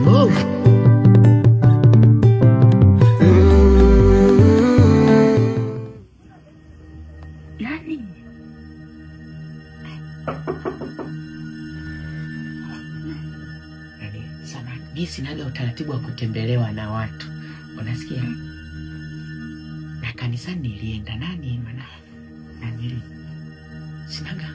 Oh. Nani? Sana gisi naga utaratibu wa kutembelewa na watu. Unasikia? Na kanisani nilienda nani maana? Nani? Sinaga.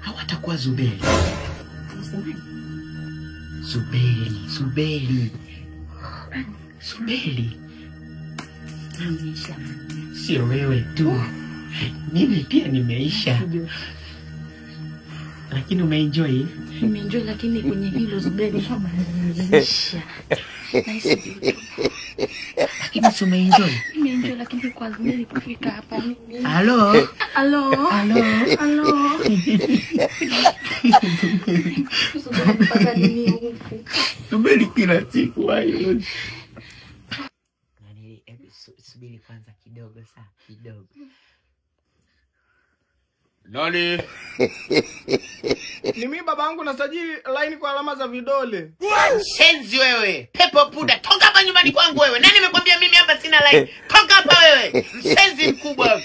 Hawatakuwa Zubeli. Zubeli. Nimeisha. Sio wewe tu. Mimi pia nimeisha. Lakini umeenjoy? Nimeenjoy lakini kwenye hilo Zubeli nimeisha. Lakini si umeenjoy? Nimeenjoy lakini kwa Zubeli kufika hapa mimi. Halo. Zubeli kila siku hayo. Nani subiri kwanza kidogo saa kidogo. Nani? Ni mimi babangu nasajili line kwa alama za vidole. Shenzi wewe. Pepo puda. Toka hapa nyumbani kwangu wewe. Nani nimekwambia mimi hapa sina line? Toka hapa wewe. Msenzi mkubwa.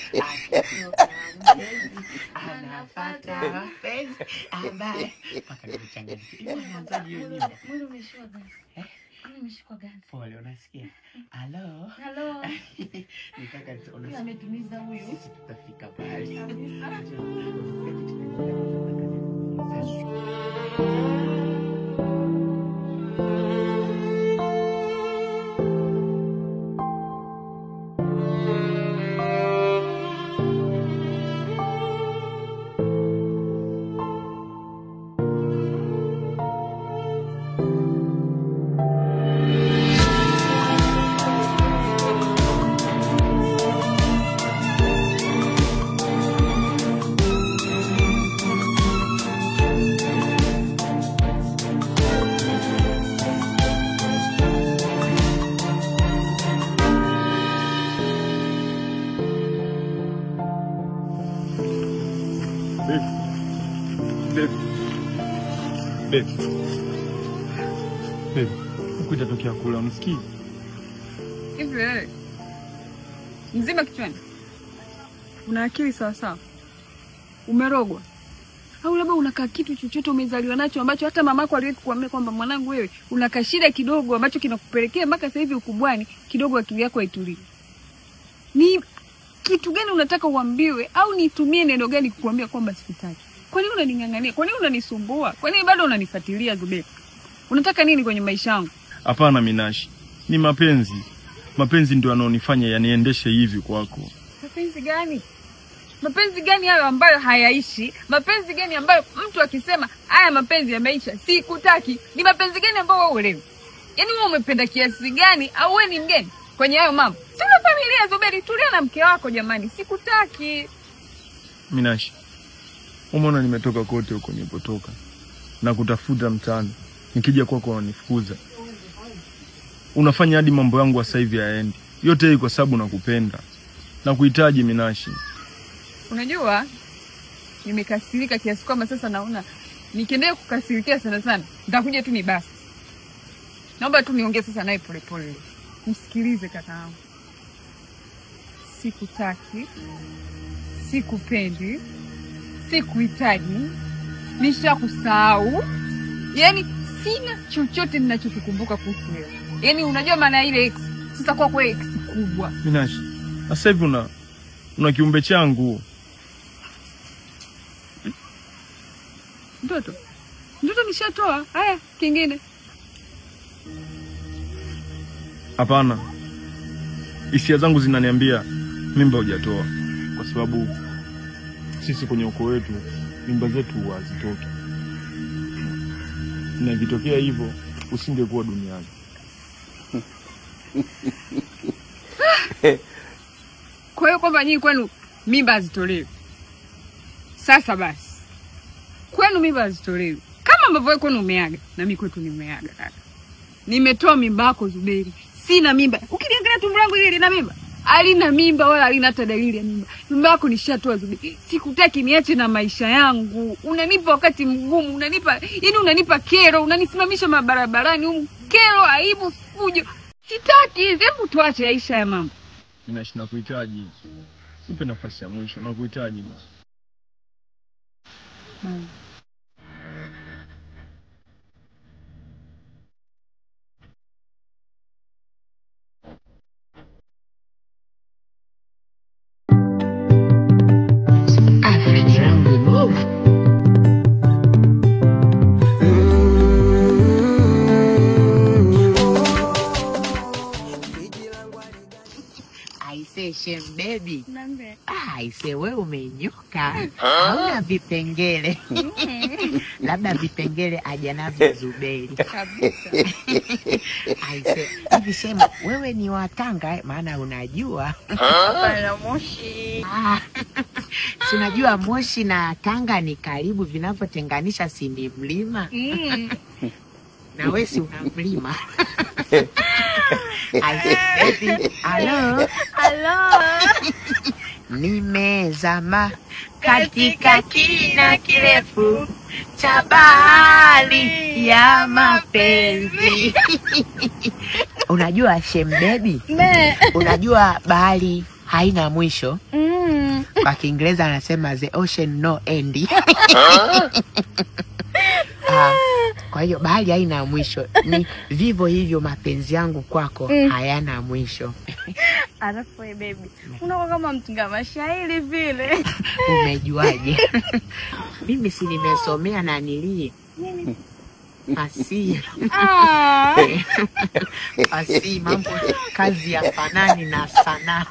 Anapata mapenzi ambaye paka nimechanganyika. Mwili umeshika gani? Nimeshika gani? Pole unasikia? Halo. Nitaka unasikia ametumiza huyu. Sisi tutafika pale. Babe, ukuja tokea kula unisikia? Hivi wewe mzima kichwani? Una akili sawa sawa? Umerogwa? Au labda unakaa kitu chochote umezaliwa nacho ambacho hata mamako aliwahi kukuambia kwamba mwanangu wewe una shida kidogo ambacho kinakupelekea mpaka sasa hivi ukubwani kidogo akili yako haitulie. Ni kitu gani unataka uambiwe au nitumie neno gani kukuambia kwamba sikutaki? Kwa nini unaningangania? Kwa nini unanisumbua? Kwa nini bado unanifuatilia Zubeli? Unataka nini kwenye maisha yangu? Hapana Minashi. Ni mapenzi. Mapenzi ndio yanonifanya yaniendeshe hivi kwako. Mapenzi gani? Mapenzi gani hayo ambayo hayaishi? Mapenzi gani ambayo mtu akisema haya mapenzi yameisha sikutaki? Ni mapenzi gani ambayo wewe uelewi? Yaani wewe umependa kiasi gani au wewe ni mgeni kwenye hayo mambo? Sina familia Zubeli, tulia na mke wako jamani, sikutaki. Minashi. Umeona nimetoka kote huko nilipotoka na kutafuta mtaani. Nikija kwako unanifukuza. Unafanya hadi mambo yangu sasa hivi yaendi. Yote hii kwa sababu nakupenda. Na kuhitaji Minashi. Unajua nimekasirika kiasi kwamba sasa naona nikiendelea kukasirikia sana nitakuja tu ni basi. Naomba tu niongee sasa naye polepole. Msikilize kakaangu. Sikutaki. Sikupendi. Sikuhitaji. Nishakusahau. Yaani sina chochote ninachokukumbuka kuhusu wewe. Yaani unajua maana ile ex. Sasa kwa ex kubwa. Minashi. Sasa hivi una kiumbe changu. Mtoto nishatoa. Haya, kingine. Hapana. Hisia zangu zinaniambia mimba hujatoa kwa sababu sisi kwenye ukoo wetu mimba zetu hazitoki. Na ikitokea hivyo usingekuwa duniani. Kwa hiyo kwamba nyinyi kwenu mimba hazitolewi. Sasa basi. Kwenu mimba hazitolewi. Kama ambavyo wewe kwenu umeaga na mimi kwetu nimeaga kaka. Nimetoa mimba yako Zuberi. Sina mimba. Ukiniangalia tumbo langu hili lina mimba. Halina mimba wala halina hata dalili ya mimba. Mimba yako nishatoa Zuberi. Sikutaki niache na maisha yangu. Unanipa wakati mgumu, unanipa kero, unanisimamisha mabarabarani, kero, aibu, fujo. Sitaki, hebu tuache Aisha ya mama. Minashi nakuhitaji. Nipe nafasi ya mwisho, nakuhitaji. Shem baby. Aise wewe umenyoka. Hauna vipengele. Labda vipengele aja navyo Zuberi. Kabisa. Aise, hivi Shem wewe ni wa Tanga maana unajua. Bana Moshi. Si unajua Moshi na Tanga ni karibu, vinavyotenganisha si ni mlima. Na wewe si una mlima. Baby, hello. Nimezama katika kina kirefu cha bahari ya mapenzi. Unajua Shem baby? Unajua bahari haina mwisho? Kwa Kiingereza anasema the ocean no end. Kwa hiyo bahari haina mwisho. Ni vivyo hivyo mapenzi yangu kwako hayana mwisho. Alafu baby, unakuwa kama mtunga mashairi vile. Umejuaje? Mimi si nimesomea na nili. Fasihi. Fasihi, mambo kazi ya fanani na sanaa.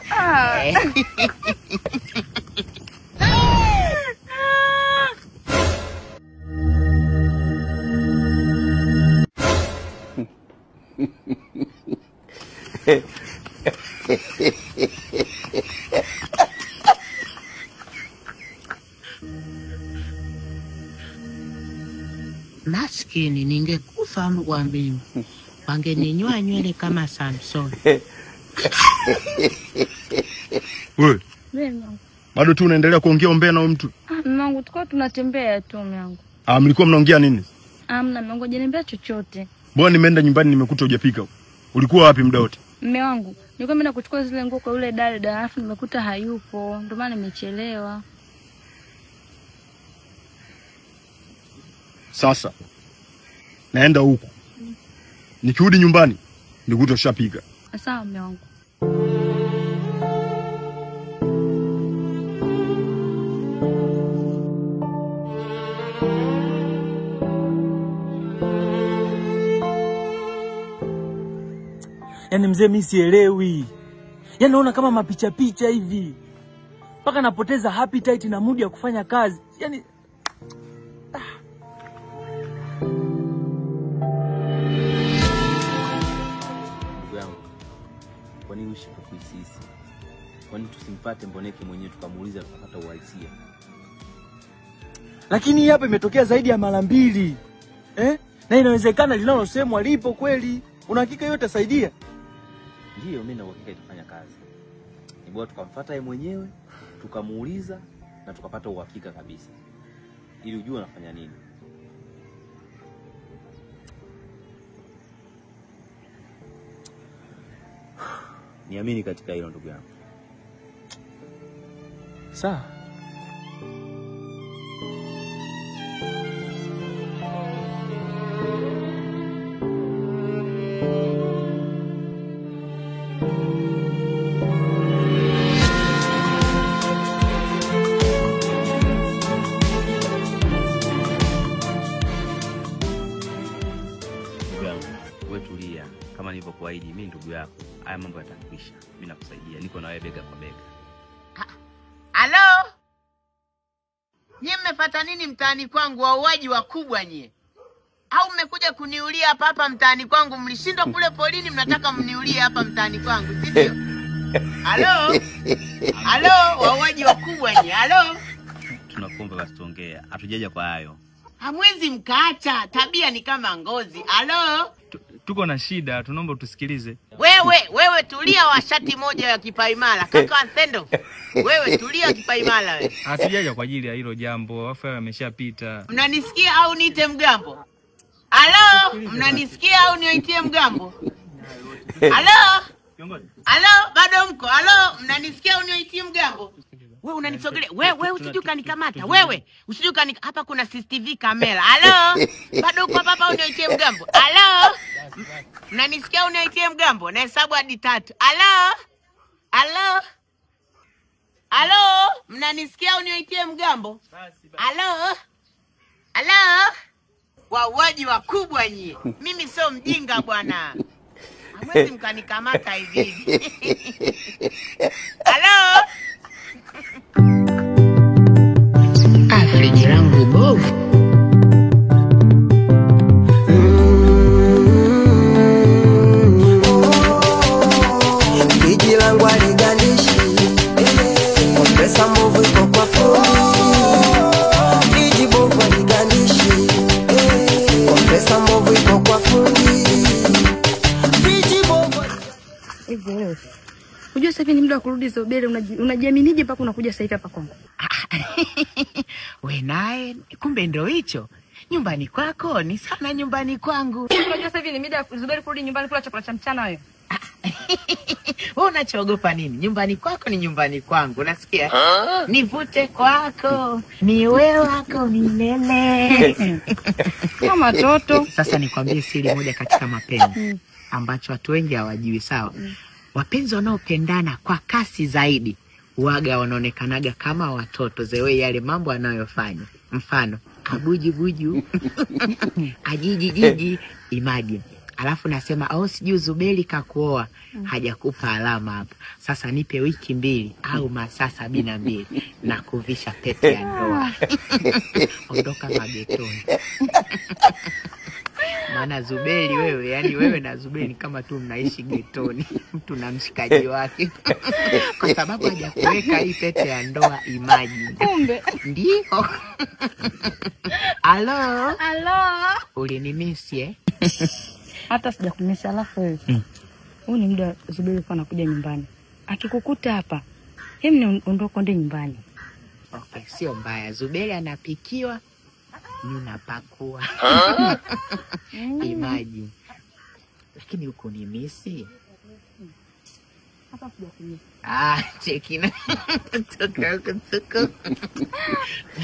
Maskini ningekufa kwa mimi. Wangeninyoa nywele kama Samson. Wewe. Mimi. Bado tu unaendelea kuongea umbea na mtu? Mmangu tukao tunatembea tu mwanangu. Mlikuwa mnaongea nini? Mna mmangu janiambia chochote. Mbona nimeenda nyumbani nimekuta hujapika? Ulikuwa wapi muda wote? Mume wangu, nilikuwa nimeenda kuchukua zile nguo kwa yule dada, alafu nimekuta hayupo, ndio maana nimechelewa. Sasa naenda huko. Nikirudi nyumbani nikuta ushapika. Sawa mume wangu. Yaani mzee mimi sielewi. Yaani naona kama mapicha hivi. Mpaka napoteza appetite na mood ya kufanya kazi. Yaani ndugu yangu. Kwa nini uishi kwa sisi? Kwa nini tusimpate Mboneke mwenyewe tukamuuliza tukapata uhalisia? Lakini hapa imetokea zaidi ya mara 2. Na inawezekana linalosemwa lipo kweli. Una hakika hiyo itasaidia? Ndio, mimi na uhakika itafanya kazi. Ni bora tukamfuata yeye mwenyewe, tukamuuliza na tukapata uhakika kabisa. Ili ujue anafanya nini. Niamini katika hilo ndugu yangu. Sawa. Kama nilivyokuahidi mimi ndugu yako, haya mambo yatakwisha. Mimi nakusaidia, niko na wewe bega kwa bega. Halo? Nyie mmefuata nini mtaani kwangu, wauaji wakubwa nyie? Au mmekuja kuniulia hapa mtaani kwangu? Mlishindwa kule polini, mnataka mniulie hapa mtaani kwangu, si ndio? Halo? Halo, wauaji wakubwa nyie. Halo? Tunakuomba basi tuongee. Hatujaja kwa hayo. Hamwezi mkaacha, tabia ni kama ngozi. Alo? Tuko na shida, tunaomba tusikilize. Wewe tulia wa shati moja ya kipaimara. Kaka Anthendo. Wewe tulia kipaimara wewe. Hatujaja kwa ajili ya hilo jambo, afa yameshapita. Mnanisikia au niite mgambo? Alo? Mnanisikia au niitie mgambo? Alo? Alo, bado mko? Alo, mnanisikia au niitie mgambo? Wewe unanisogelea. Wewe usije ukanikamata. Wewe usije hapa kuna CCTV kamera. Alo? Bado uko hapa au niitie mgambo? Alo? Mnanisikia au niitie mgambo? Na hesabu hadi 3. Alo? Alo? Alo? Mnanisikia au niitie mgambo? Alo? Alo? Wauaji wakubwa nyie. Mimi sio mjinga bwana. Hamwezi mkanikamata hivi. Alo? Friji langu bovu. Friji langu aligandishi. Kompresa mbovu iko kwa fundi. Friji bovu aligandishi. Kompresa mbovu iko kwa fundi. Friji bovu. Hivi wewe. Unajua sasa hivi ni muda wa kurudi Zobele, unajiaminije mpaka unakuja sasa hivi hapa kwangu? We naye, kumbe ndo hicho. Nyumbani kwako ni sana nyumbani kwangu. Unajua sasa hivi ni muda wa Zobele kurudi nyumbani kula chakula cha mchana wewe. Wewe unachoogopa nini? Nyumbani kwako ni nyumbani kwangu, unasikia? Nivute kwako, niwe wako milele. Kama toto. Sasa nikwambie siri moja katika mapenzi ambacho watu wengi hawajui, sawa? Wapenzi wanaopendana kwa kasi zaidi waga wanaonekanaga kama watoto zewe yale mambo anayofanya. Mfano, abuji buju, ajiji jiji, imagine. Alafu nasema au sijui Zubeli kakuoa, hajakupa alama hapa. Sasa nipe wiki 2 au masaa 72 na kuvisha pete ya ndoa. Ondoka magetoni. Maana Zubeli wewe, yani wewe na Zubeli kama tu mnaishi getoni, mtu na mshikaji wake. Kwa sababu hajakuweka hii pete ya ndoa, imagine. Kumbe Ndio. Alo? Alo? Ulinimisi eh? Hata sijakumisa. Alafu wewe. Huu ni muda Zubeli kwa anakuja nyumbani. Akikukuta hapa, hebu ondoka ende nyumbani. Okay, sio mbaya. Zubeli anapikiwa, mimi napakua. Imagine. Lakini uko ni misi. Hapa sijakumisa. Chekina. Tuko.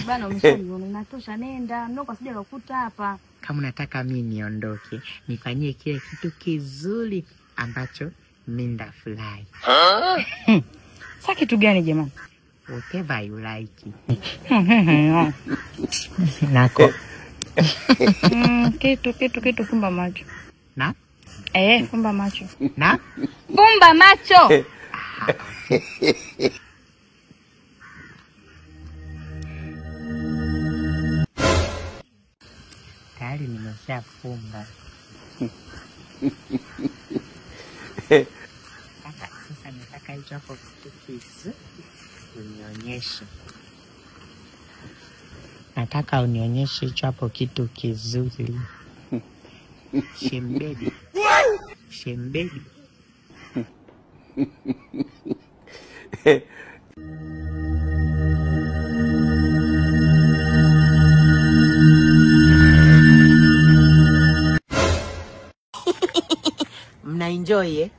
Bana umeshaniona inatosha, nenda. Mnoko sija kukuta hapa. Kama unataka mimi niondoke, nifanyie kile kitu kizuri ambacho mimi ndafurahi. Sasa kitu gani jamani? Whatever you like. Nako. Kitu fumba macho. Na? Fumba macho. Na? Fumba macho. Tayari nimeshafumba. Sasa nataka hicho hapo kitu unionyeshe. Nataka unionyeshe hicho hapo kitu kizuri. Shembedi. Shembedi. Mnaenjoy eh?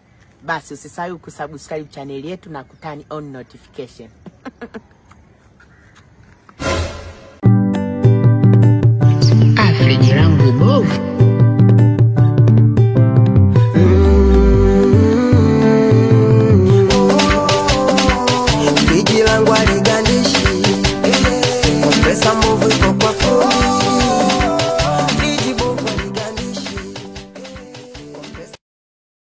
Basi usisahau kusubscribe channel yetu na kutani on notification. Friji langu bovu.